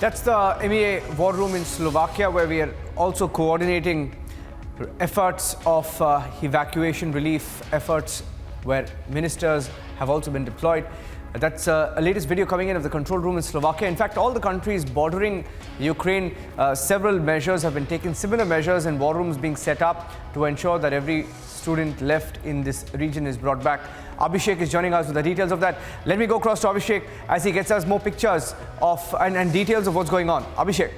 That's the MEA war room in Slovakia, where we are also coordinating efforts of evacuation relief efforts, where ministers have also been deployed. That's a latest video coming in of the control room in Slovakia. In fact, all the countries bordering Ukraine, several measures have been taken, similar measures and war rooms being set up to ensure that every student left in this region is brought back. Abhishek is joining us with the details of that. Let me go across to Abhishek as he gets us more pictures of and details of what's going on. Abhishek.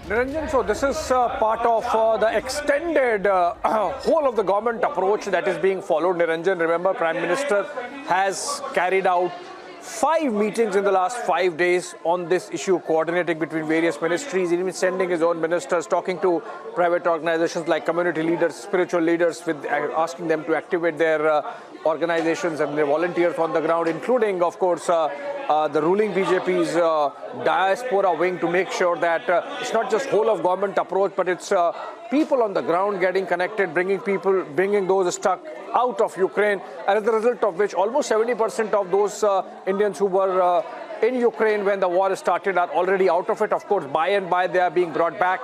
Niranjan, so this is part of the extended whole of the government approach that is being followed. Niranjan, remember, Prime Minister has carried out 5 meetings in the last 5 days on this issue, coordinating between various ministries, even sending his own ministers, talking to private organizations like community leaders, spiritual leaders, with asking them to activate their organizations and their volunteers on the ground, including, of course, the ruling BJP's diaspora wing, to make sure that it's not just whole of government approach, but it's people on the ground getting connected, bringing those stuck out of Ukraine, and as a result of which almost 70% of those Indians who were in Ukraine when the war started are already out of it. Of course, by and by they are being brought back.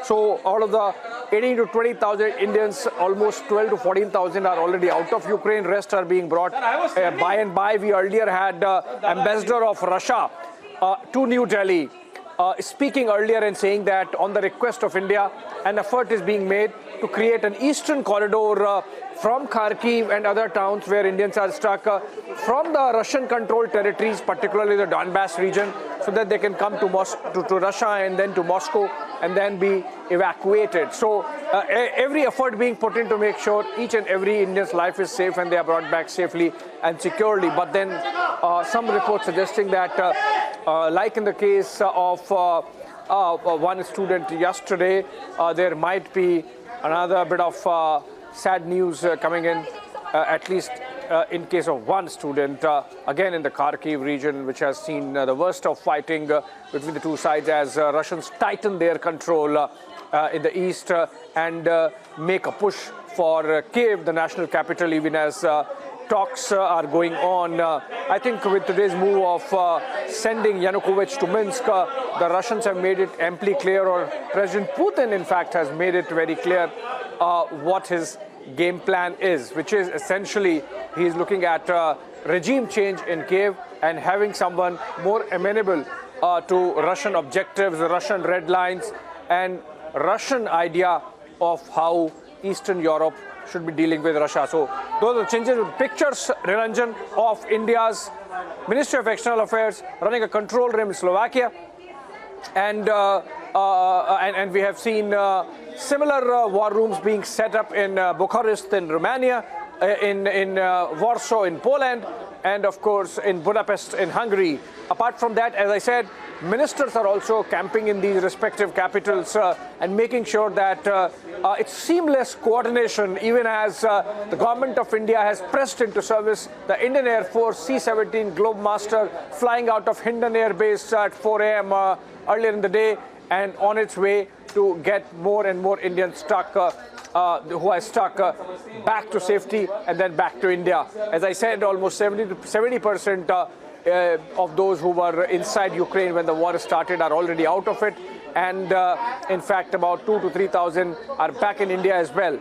So out of the 18 to 20,000 Indians, almost 12 to 14,000 are already out of Ukraine. Rest are being brought by and by. We earlier had Ambassador of Russia to New Delhi speaking earlier and saying that on the request of India, an effort is being made to create an eastern corridor from Kharkiv and other towns where Indians are stuck from the Russian-controlled territories, particularly the Donbass region, so that they can come to Russia and then to Moscow and then be evacuated. So every effort being put in to make sure each and every Indian's life is safe and they are brought back safely and securely. But then some reports suggesting that, like in the case of one student yesterday, there might be another bit of sad news coming in, at least in case of one student, again in the Kharkiv region, which has seen the worst of fighting between the two sides as Russians tighten their control in the east and make a push for Kiev, the national capital, even as talks are going on. I think with today's move of sending Yanukovych to Minsk, the Russians have made it amply clear, or President Putin, in fact, has made it very clear what his game plan is, which is essentially he is looking at regime change in Kiev and having someone more amenable to Russian objectives, Russian red lines, and Russian idea of how Eastern Europe should be dealing with Russia. So those are the changes. Pictures, Niranjan, of India's Ministry of External Affairs running a control room in Slovakia, and we have seen similar war rooms being set up in Bucharest in Romania, in Warsaw in Poland, and of course in Budapest in Hungary. Apart from that, as I said, ministers are also camping in these respective capitals and making sure that it's seamless coordination, even as the government of India has pressed into service the Indian Air Force C-17 Globemaster flying out of Hindon Air Base at 4 a.m. Earlier in the day, and on its way to get more and more Indians stuck, who are stuck, back to safety and then back to India. As I said, almost 70% of those who were inside Ukraine when the war started are already out of it, and in fact about 2,000 to 3,000 are back in India as well.